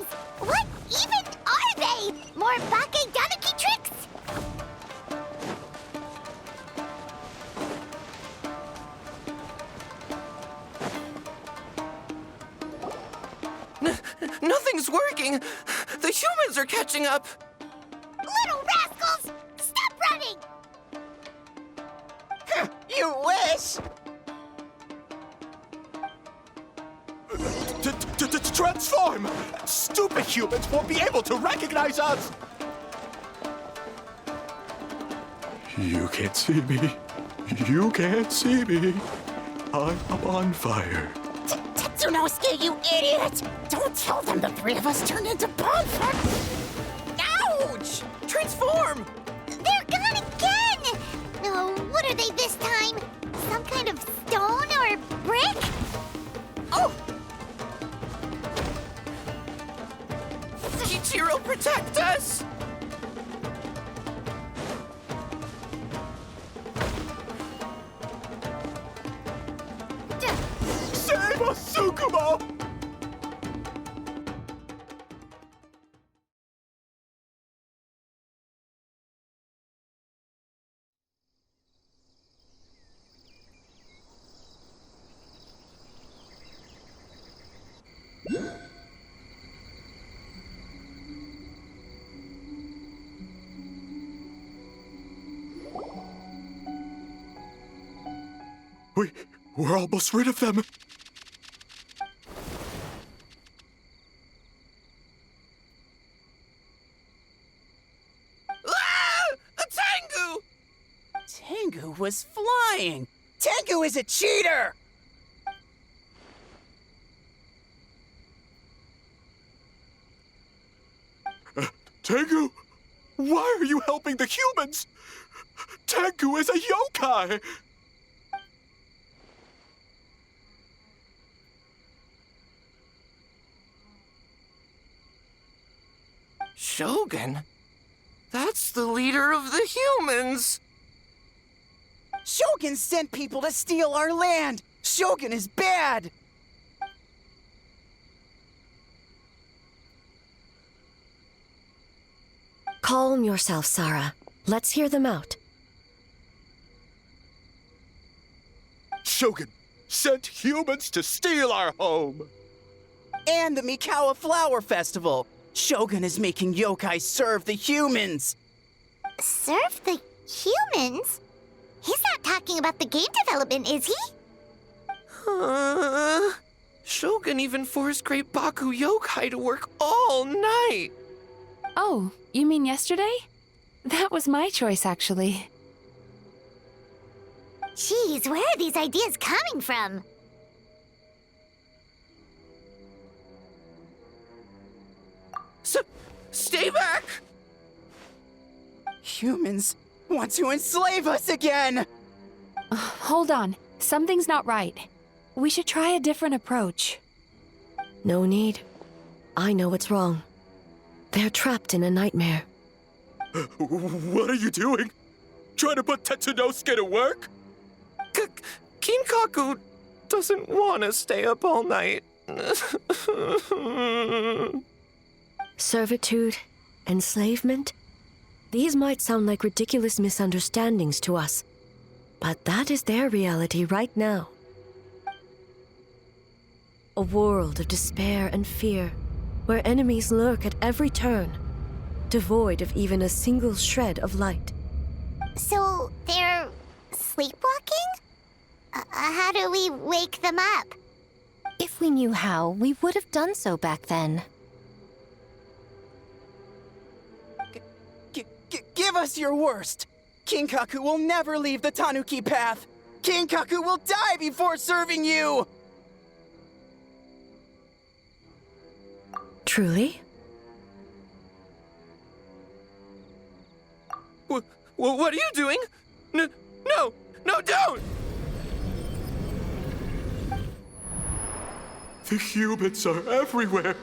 humans! What even are they? More Bake Tanuki tricks? Nothing's working! The humans are catching up! Little rascals! Stop running! You wish! Transform! Stupid humans won't be able to recognize us! You can't see me. You can't see me. I'm on fire. Tetsunosuke, you idiot! Don't tell them the three of us turned into bonfires! Ouch! Transform! They're gone again! Oh, what are they this time? Some kind of stone or brick? Oh! Kichiro, protect us! Save us, Tsukumo! We're almost rid of them. Ah! A Tengu! Tengu was flying! Tengu is a cheater! Tengu, why are you helping the humans? Tengu is a yokai! Shogun? That's the leader of the humans! Shogun sent people to steal our land! Shogun is bad! Calm yourself, Sarah. Let's hear them out. Shogun sent humans to steal our home! And the Mikawa Flower Festival! Shogun is making yokai serve the humans! Serve the humans? He's not talking about the game development, is he? Shogun even forced Great Baku Yokai to work all night! Oh, you mean yesterday? That was my choice, actually. Jeez, where are these ideas coming from? Stay back! Humans want to enslave us again! Hold on. Something's not right. We should try a different approach. No need. I know what's wrong. They're trapped in a nightmare. What are you doing? Trying to put Tetsunosuke to work? Kinkaku doesn't want to stay up all night. Servitude, enslavement? These might sound like ridiculous misunderstandings to us, but that is their reality right now. A world of despair and fear, where enemies lurk at every turn, devoid of even a single shred of light. So, they're sleepwalking? How do we wake them up? If we knew how, we would have done so back then. Give us your worst! Kinkaku will never leave the Tanuki path! Kinkaku will die before serving you! Truly? What are you doing? No, don't! The humans are everywhere.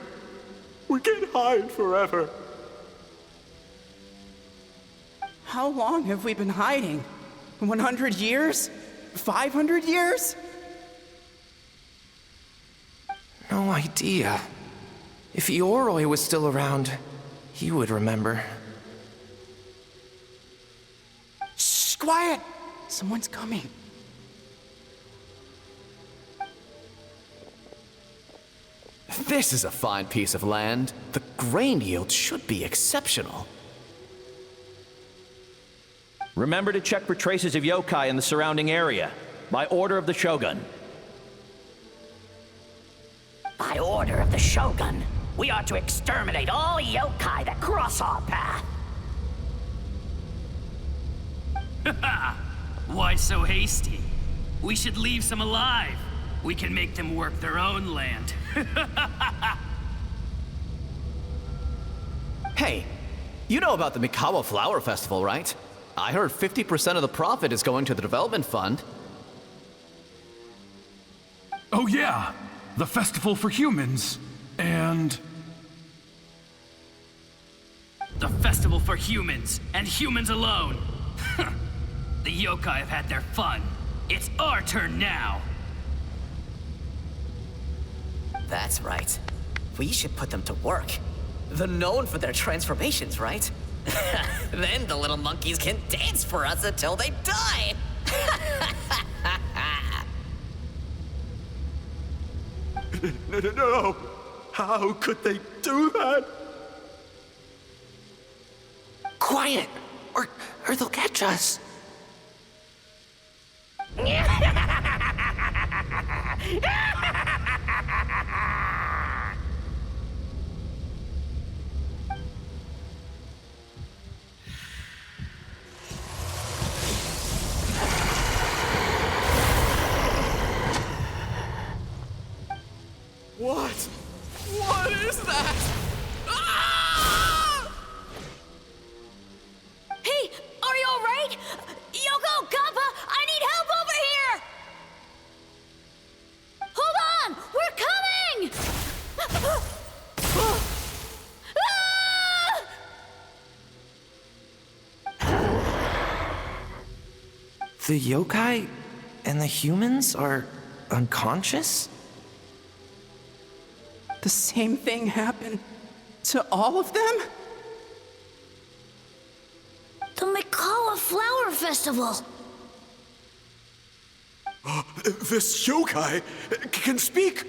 We can't hide forever. How long have we been hiding? 100 years? 500 years? No idea. If Yoroi was still around, he would remember. Shh, quiet! Someone's coming. This is a fine piece of land. The grain yield should be exceptional. Remember to check for traces of yokai in the surrounding area, by order of the Shogun. By order of the Shogun, we are to exterminate all yokai that cross our path. Why so hasty? We should leave some alive. We can make them work their own land. Hey, you know about the Mikawa Flower Festival, right? I heard 50% of the profit is going to the development fund. Oh yeah, the festival for humans. And... The festival for humans, and humans alone. The yokai have had their fun. It's our turn now. That's right. We should put them to work. They're known for their transformations, right? Then the little monkeys can dance for us until they die! No! How could they do that? Quiet! Or they'll catch us. What? What is that? Ah! Hey, are you alright? Yoko, Kappa, I need help over here! Hold on! We're coming! The yokai and the humans are unconscious? The same thing happened to all of them? The Mikawa Flower Festival! This yokai can speak!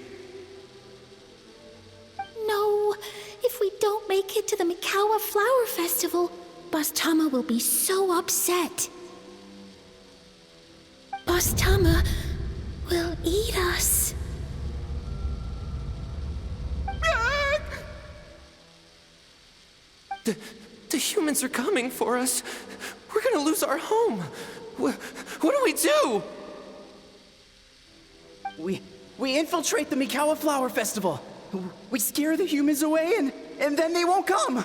No, if we don't make it to the Mikawa Flower Festival, Boss Tama will be so upset. Boss Tama will eat us. The humans are coming for us. We're gonna lose our home. What do we do? We infiltrate the Mikawa Flower Festival. We scare the humans away and then they won't come.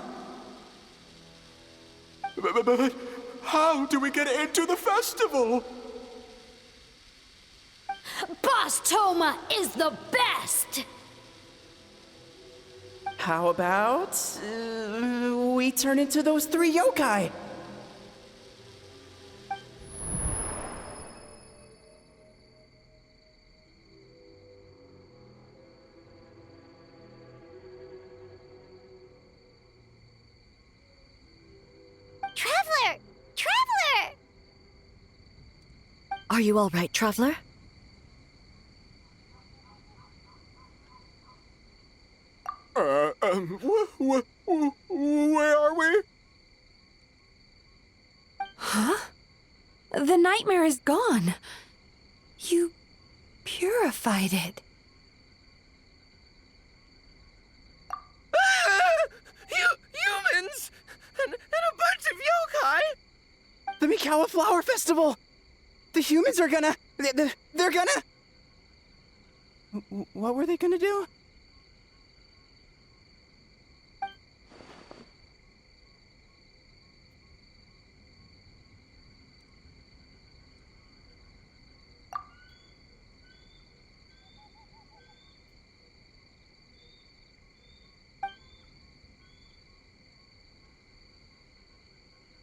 But how do we get into the festival? Boss Toma is the best! How about we turn into those 3 yokai? Traveler! Traveler! Are you all right, Traveler? Where are we? Huh? The nightmare is gone. You purified it. Humans! And a bunch of yokai! The Mikawa Flower Festival! The humans are gonna... They're gonna... What were they gonna do?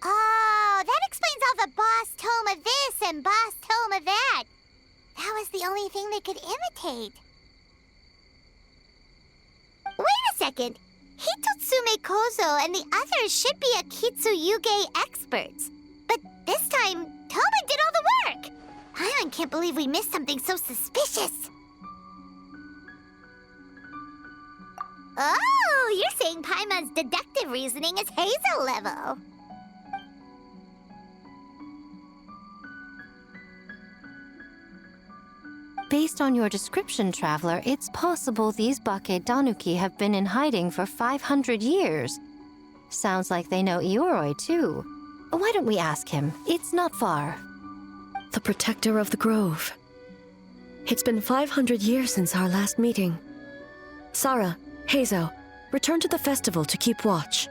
Oh, that explains all the Boss Toma this and Boss Toma that. That was the only thing they could imitate. Wait a second. Hitotsume Kozo and the others should be Akitsuyuge experts. But this time, Toma did all the work! Paimon can't believe we missed something so suspicious. Oh, you're saying Paimon's deductive reasoning is Hazel level. Based on your description, Traveler, it's possible these Bakedanuki have been in hiding for 500 years. Sounds like they know Ioroi, too. Why don't we ask him? It's not far. The protector of the grove. It's been 500 years since our last meeting. Sarah, Hazo, return to the festival to keep watch.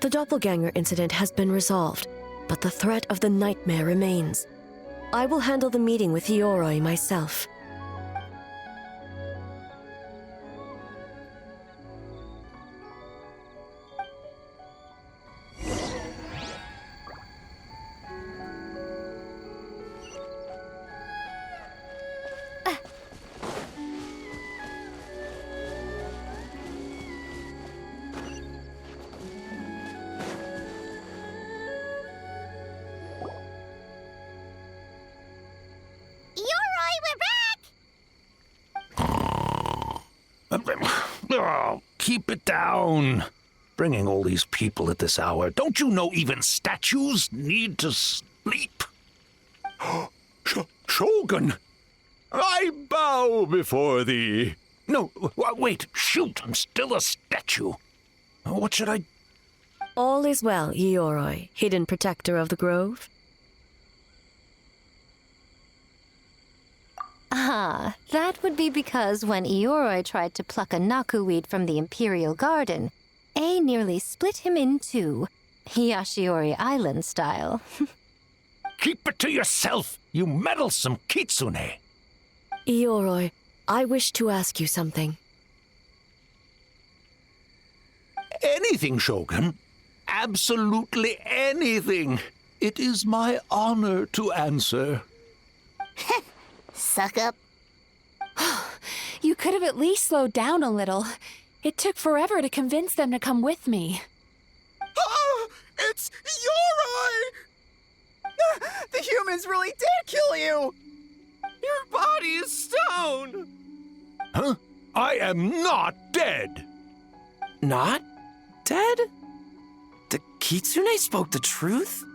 The doppelganger incident has been resolved, but the threat of the nightmare remains. I will handle the meeting with Ioroi myself. Oh, keep it down. Bringing all these people at this hour. Don't you know even statues need to sleep? Shogun! I bow before thee. No, wait, shoot, I'm still a statue. What should I... All is well, Ioroi, hidden protector of the grove. Ah, that would be because when Ioroi tried to pluck a nakuweed from the Imperial Garden, A nearly split him in two, Yashiori Island style. Keep it to yourself, you meddlesome kitsune! Ioroi, I wish to ask you something. Anything, Shogun. Absolutely anything. It is my honor to answer. Suck up. You could have at least slowed down a little. It took forever to convince them to come with me. Oh, it's Ioroi! The humans really did kill you! Your body is stone! Huh? I am not dead! Not dead? The Kitsune spoke the truth?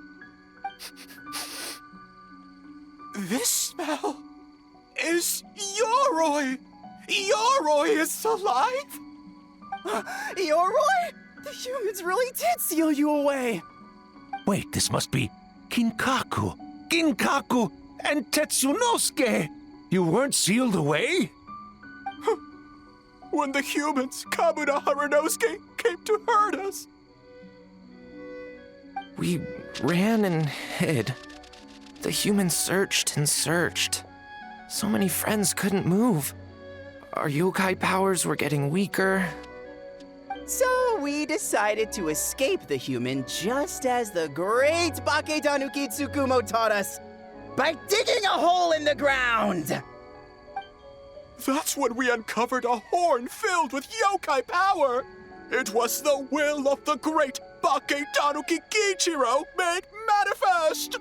This smell is Ioroi! Ioroi is alive? Ioroi? The humans really did seal you away! Wait, this must be Kinkaku, and Tetsunosuke! You weren't sealed away? When the humans, Kabuna Harunosuke, came to hurt us. We ran and hid. The humans searched and searched. So many friends couldn't move. Our yokai powers were getting weaker. So we decided to escape the human just as the great Bakedanuki Tsukumo taught us, by digging a hole in the ground! That's when we uncovered a horn filled with yokai power. It was the will of the great Bakedanuki Kiichiro made manifest.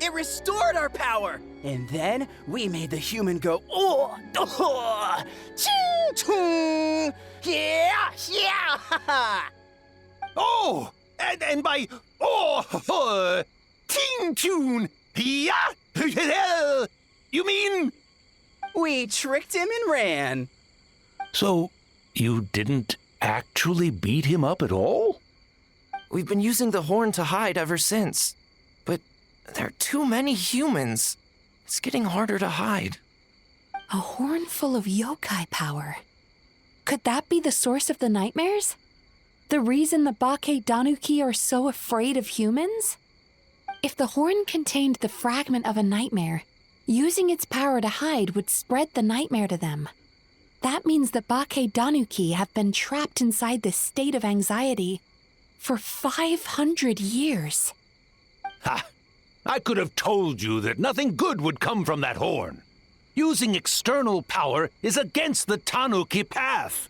It restored our power, and then we made the human go, oh, ching, chung, yeah, ha, ha. Oh, and by, ting tune, yeah, you mean? We tricked him and ran. So, you didn't actually beat him up at all? We've been using the horn to hide ever since. But there are too many humans. It's getting harder to hide. A horn full of yokai power. Could that be the source of the nightmares? The reason the Bakedanuki are so afraid of humans? If the horn contained the fragment of a nightmare, using its power to hide would spread the nightmare to them. That means the Bakedanuki have been trapped inside this state of anxiety for 500 years. Ha! I could have told you that nothing good would come from that horn. Using external power is against the Tanuki path.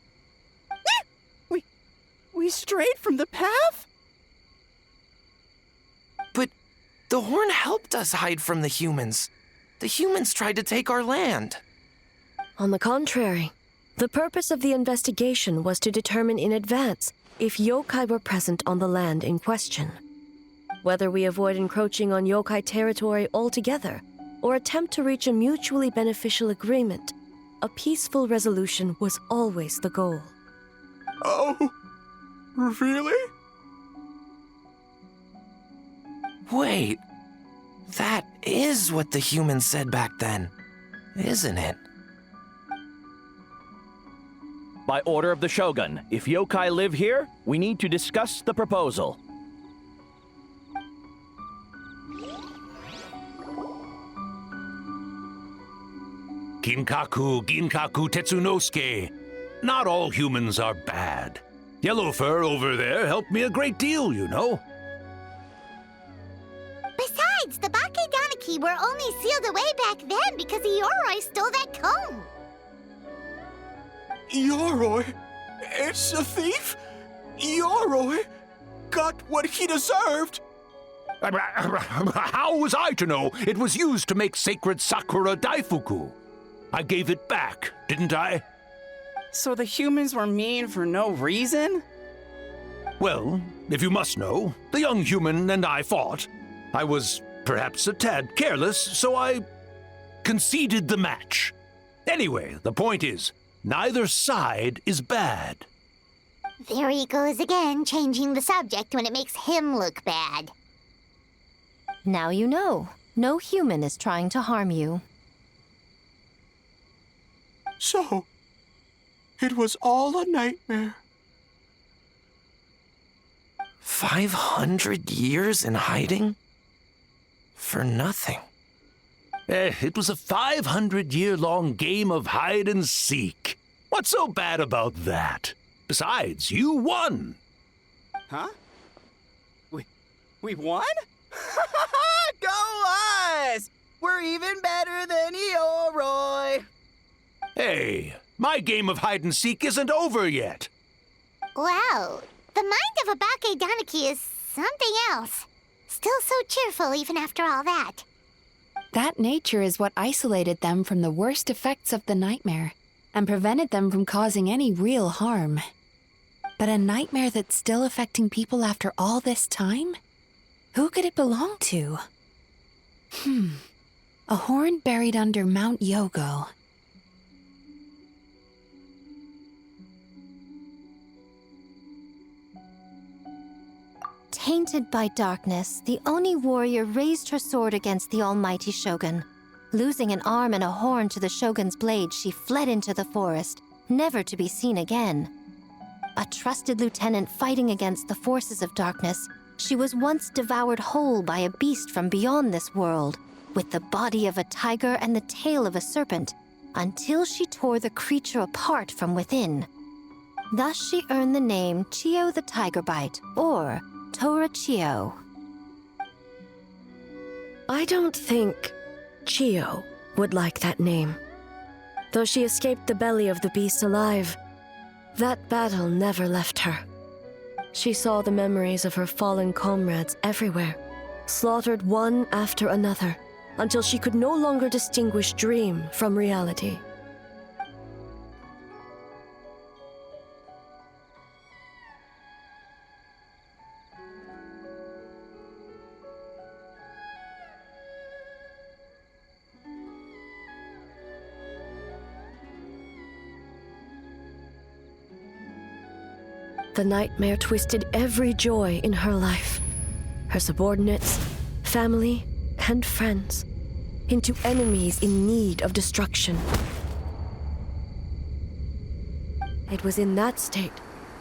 We strayed from the path? But the horn helped us hide from the humans. The humans tried to take our land. On the contrary, the purpose of the investigation was to determine in advance if yokai were present on the land in question. Whether we avoid encroaching on yokai territory altogether or attempt to reach a mutually beneficial agreement, a peaceful resolution was always the goal. Oh, really? Wait, that is what the humans said back then, isn't it? By order of the Shogun, if yokai live here, we need to discuss the proposal. Ginkaku Tetsunosuke. Not all humans are bad. Yellowfur over there helped me a great deal, you know. Besides, the Bakedaniki were only sealed away back then because Ioroi stole that comb. Yoroi? It's a thief? Yoroi got what he deserved? How was I to know it was used to make sacred Sakura Daifuku? I gave it back, didn't I? So the humans were mean for no reason? Well, if you must know, the young human and I fought. I was perhaps a tad careless, so I conceded the match. Anyway, the point is, neither side is bad. There he goes again, changing the subject when it makes him look bad. Now you know. No human is trying to harm you. So, it was all a nightmare. 500 years in hiding? For nothing. It was a 500-year-long game of hide and seek. What's so bad about that? Besides, you won. Huh? We won? Go us! We're even better than Ioroi! Hey, my game of hide and seek isn't over yet. Wow, the mind of a Bakedaniki is something else. Still so cheerful even after all that. That nature is what isolated them from the worst effects of the nightmare and prevented them from causing any real harm. But a nightmare that's still affecting people after all this time? Who could it belong to? A horn buried under Mount Yogo. Tainted by darkness, the Oni warrior raised her sword against the almighty shogun. Losing an arm and a horn to the shogun's blade, she fled into the forest, never to be seen again. A trusted lieutenant fighting against the forces of darkness, she was once devoured whole by a beast from beyond this world, with the body of a tiger and the tail of a serpent, until she tore the creature apart from within. Thus she earned the name Chio the Tigerbite, or Tora Chio. I don't think Chio would like that name. Though she escaped the belly of the beast alive, that battle never left her. She saw the memories of her fallen comrades everywhere, slaughtered one after another, until she could no longer distinguish dream from reality. The nightmare twisted every joy in her life, her subordinates, family, and friends, into enemies in need of destruction. It was in that state,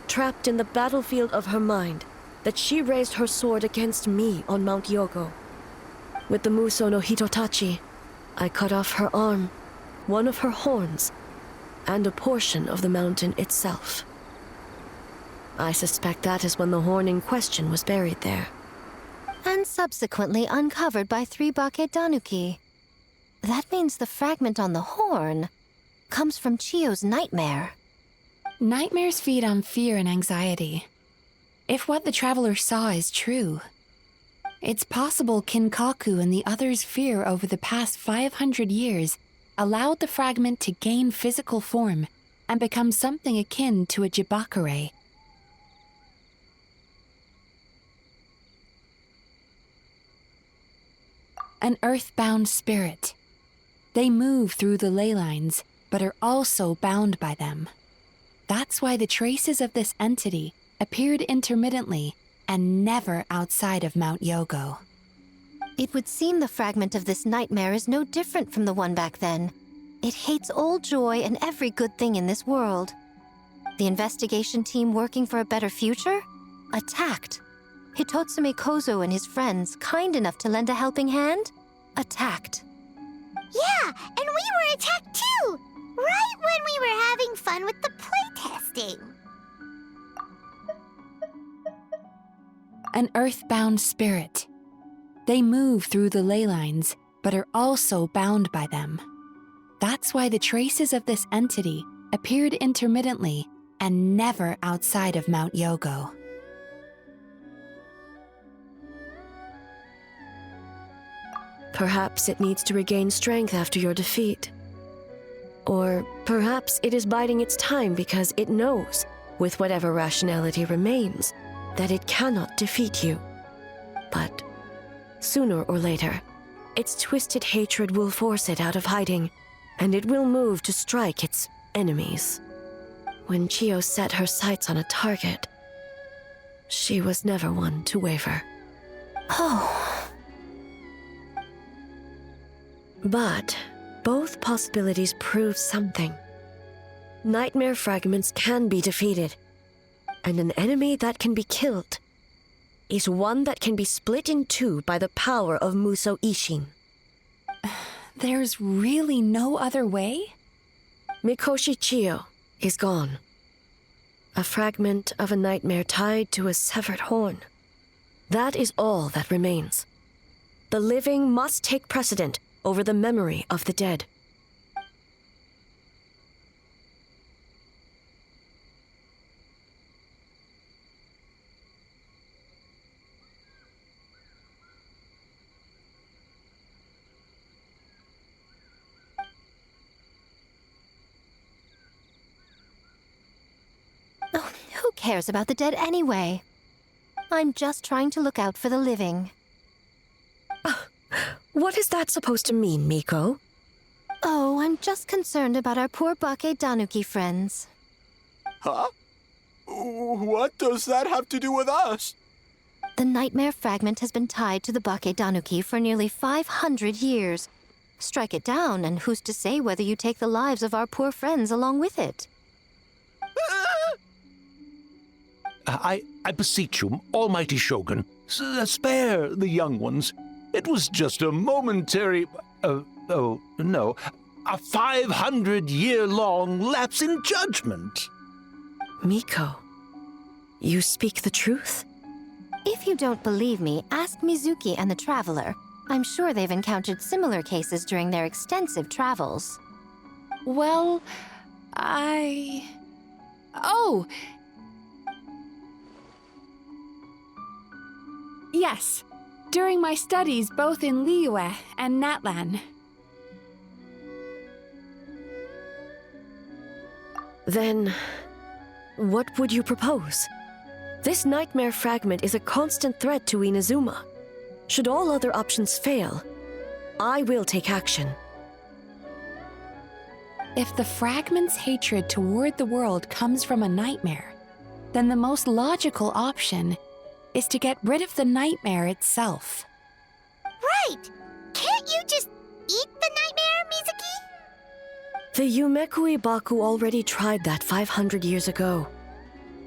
trapped in the battlefield of her mind, that she raised her sword against me on Mount Yogo. With the Muso no Hitotachi, I cut off her arm, one of her horns, and a portion of the mountain itself. I suspect that is when the horn in question was buried there. And subsequently uncovered by 3 Bakedanuki. That means the fragment on the horn comes from Chio's nightmare. Nightmares feed on fear and anxiety. If what the traveler saw is true, it's possible Kinkaku and the others' fear over the past 500 years allowed the fragment to gain physical form and become something akin to a jibakure. An earthbound spirit. They move through the ley lines, but are also bound by them. That's why the traces of this entity appeared intermittently and never outside of Mount Yogo. It would seem the fragment of this nightmare is no different from the one back then. It hates all joy and every good thing in this world. The investigation team working for a better future? Attacked. Hitotsume Kozo and his friends, kind enough to lend a helping hand? Attacked. Yeah, and we were attacked too! Right when we were having fun with the playtesting. An earthbound spirit. They move through the ley lines, but are also bound by them. That's why the traces of this entity appeared intermittently and never outside of Mount Yogo. Perhaps it needs to regain strength after your defeat. Or perhaps it is biding its time because it knows, with whatever rationality remains, that it cannot defeat you. But sooner or later, its twisted hatred will force it out of hiding, and it will move to strike its enemies. When Chio set her sights on a target, she was never one to waver. Oh. But both possibilities prove something. Nightmare fragments can be defeated, and an enemy that can be killed is one that can be split in two by the power of Muso Ishin. There's really no other way? Mikoshi Chio is gone. A fragment of a nightmare tied to a severed horn. That is all that remains. The living must take precedent over the memory of the dead. Oh, who cares about the dead anyway? I'm just trying to look out for the living. What is that supposed to mean, Miko? Oh, I'm just concerned about our poor Bake Danuki friends. Huh? What does that have to do with us? The nightmare fragment has been tied to the Bake Danuki for nearly 500 years. Strike it down, and who's to say whether you take the lives of our poor friends along with it? I beseech you, almighty Shogun, spare the young ones. It was just a momentary, a 500-year-long lapse in judgment. Miko, you speak the truth? If you don't believe me, ask Mizuki and the Traveler. I'm sure they've encountered similar cases during their extensive travels. Well, Oh! Yes, during my studies both in Liyue and Natlan. Then, what would you propose? This nightmare fragment is a constant threat to Inazuma. Should all other options fail, I will take action. If the fragment's hatred toward the world comes from a nightmare, then the most logical option is to get rid of the nightmare itself. Right! Can't you just eat the nightmare, Mizuki? The Yumekui Baku already tried that 500 years ago.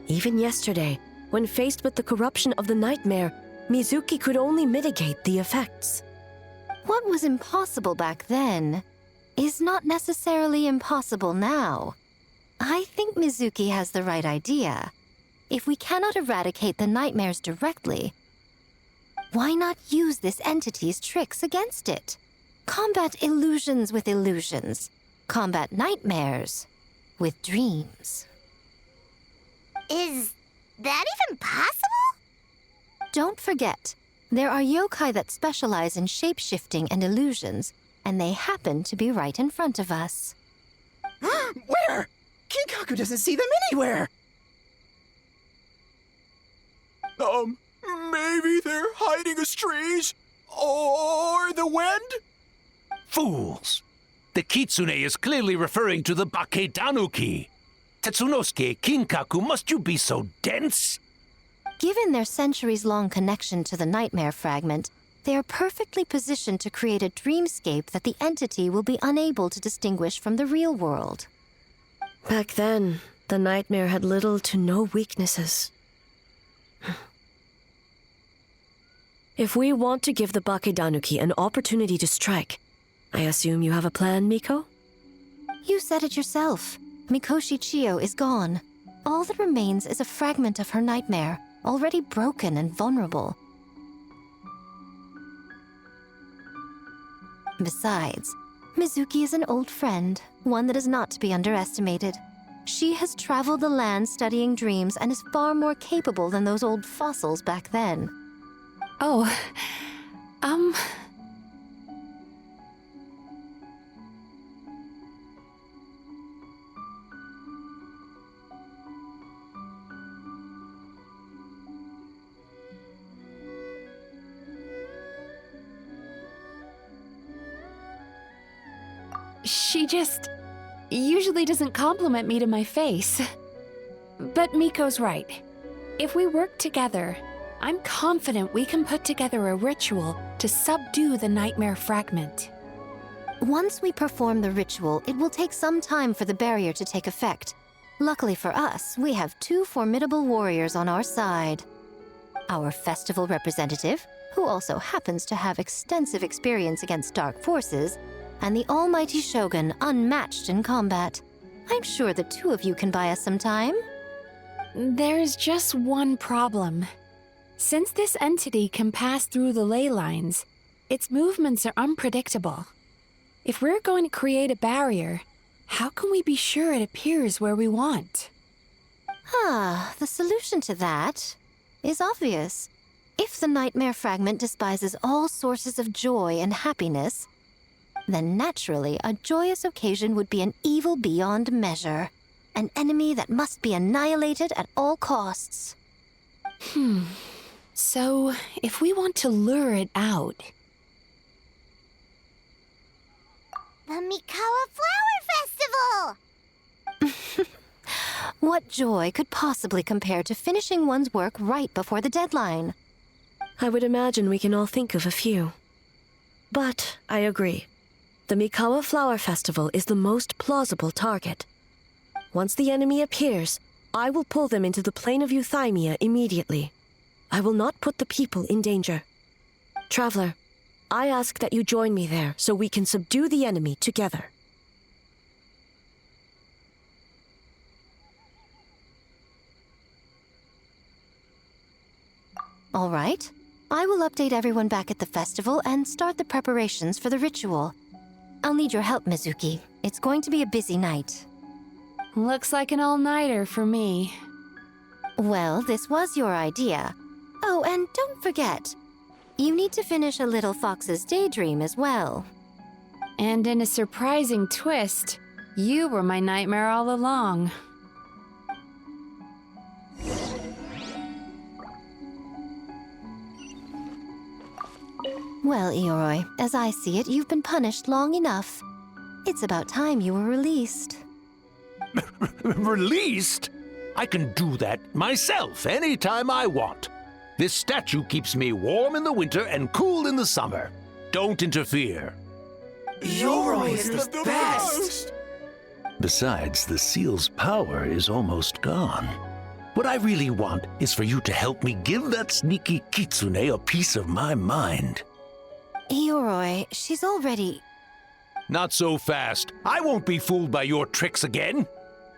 Even yesterday, when faced with the corruption of the nightmare, Mizuki could only mitigate the effects. What was impossible back then is not necessarily impossible now. I think Mizuki has the right idea. If we cannot eradicate the nightmares directly, why not use this entity's tricks against it? Combat illusions with illusions. Combat nightmares with dreams. Is that even possible? Don't forget, there are yokai that specialize in shape-shifting and illusions, and they happen to be right in front of us. Where? Kinkaku doesn't see them anywhere! Maybe they're hiding as trees? Or the wind? Fools! The kitsune is clearly referring to the Bakedanuki. Tetsunosuke, Kinkaku, must you be so dense? Given their centuries-long connection to the nightmare fragment, they are perfectly positioned to create a dreamscape that the entity will be unable to distinguish from the real world. Back then, the nightmare had little to no weaknesses. If we want to give the Bakedanuki an opportunity to strike, I assume you have a plan, Miko? You said it yourself. Mikoshi Chiyo is gone. All that remains is a fragment of her nightmare, already broken and vulnerable. Besides, Mizuki is an old friend, one that is not to be underestimated. She has traveled the land studying dreams and is far more capable than those old fossils back then. Oh, she just usually doesn't compliment me to my face. But Miko's right. If we work together, I'm confident we can put together a ritual to subdue the nightmare fragment. Once we perform the ritual, it will take some time for the barrier to take effect. Luckily for us, we have two formidable warriors on our side. Our festival representative, who also happens to have extensive experience against dark forces, and the almighty Shogun, unmatched in combat. I'm sure the two of you can buy us some time. There's just one problem. Since this entity can pass through the ley lines, its movements are unpredictable. If we're going to create a barrier, how can we be sure it appears where we want? The solution to that is obvious. If the nightmare fragment despises all sources of joy and happiness, then naturally a joyous occasion would be an evil beyond measure, an enemy that must be annihilated at all costs. So, if we want to lure it out... The Mikawa Flower Festival! What joy could possibly compare to finishing one's work right before the deadline? I would imagine we can all think of a few. But I agree. The Mikawa Flower Festival is the most plausible target. Once the enemy appears, I will pull them into the plane of Euthymia immediately. I will not put the people in danger. Traveler, I ask that you join me there so we can subdue the enemy together. All right. I will update everyone back at the festival and start the preparations for the ritual. I'll need your help, Mizuki. It's going to be a busy night. Looks like an all-nighter for me. Well, this was your idea. Oh, and don't forget, you need to finish a Little Fox's Daydream as well. And in a surprising twist, you were my nightmare all along. Well, Ioroi, as I see it, you've been punished long enough. It's about time you were released. Released? I can do that myself anytime I want. This statue keeps me warm in the winter and cool in the summer. Don't interfere. Yoroi is the best! Besides, the seal's power is almost gone. What I really want is for you to help me give that sneaky kitsune a piece of my mind. Ioroi, she's already... Not so fast. I won't be fooled by your tricks again.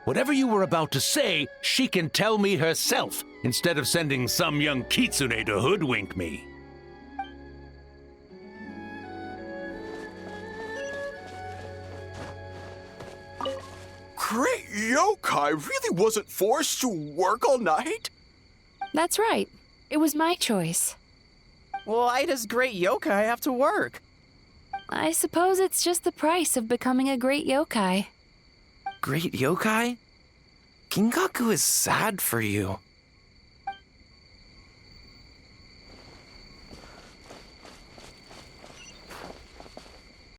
Whatever you were about to say, she can tell me herself, instead of sending some young kitsune to hoodwink me. great yokai really wasn't forced to work all night? That's right. It was my choice. Why does great yokai have to work? I suppose it's just the price of becoming a great yokai. Great yokai? Kingaku is sad for you.